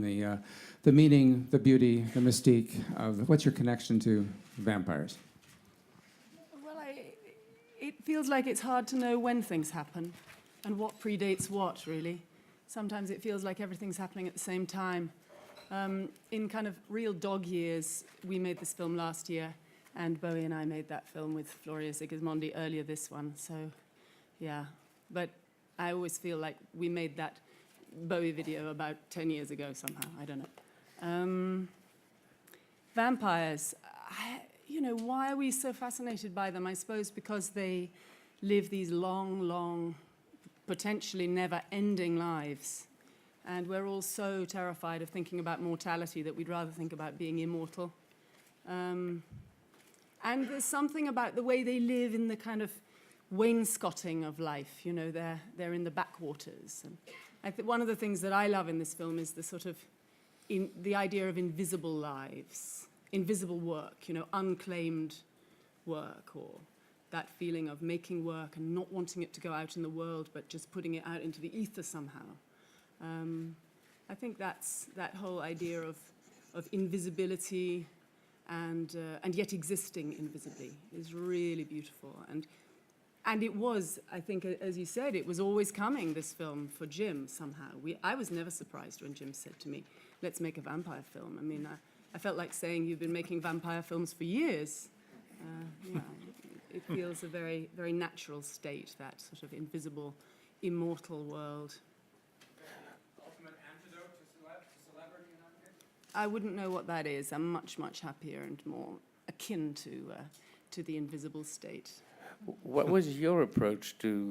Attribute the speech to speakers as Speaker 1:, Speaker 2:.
Speaker 1: the meaning, the beauty, the mystique of what's your connection to vampires?
Speaker 2: Well, it feels like it's hard to know when things happen and what predates what, really. Sometimes it feels like everything's happening at the same time. In kind of real dog years, we made this film last year, and Bowie and I made that film with Floria Sigismondi earlier this one, so yeah. But I always feel like we made that Bowie video about 10 years ago somehow, I don't know. Vampires, why are we so fascinated by them? I suppose because they live these long, long, potentially never-ending lives. And we're all so terrified of thinking about mortality that we'd rather think about being immortal. And there's something about the way they live in the kind of wainscoting of life. They're in the backwaters. And I think one of the things that I love in this film is the sort of the idea of invisible lives, invisible work, unclaimed work, or that feeling of making work and not wanting it to go out in the world, but just putting it out into the ether somehow. I think that's that whole idea of invisibility and yet existing invisibly is really beautiful. And it was, I think, as you said, it was always coming, this film, for Jim somehow. I was never surprised when Jim said to me, let's make a vampire film. I mean, I felt like saying you've been making vampire films for years. It feels a very, very natural state, that sort of invisible, immortal world.
Speaker 3: Ultimate antidote to celebrity in that case?
Speaker 2: I wouldn't know what that is. I'm much, much happier and more akin to the invisible state.
Speaker 4: What was your approach to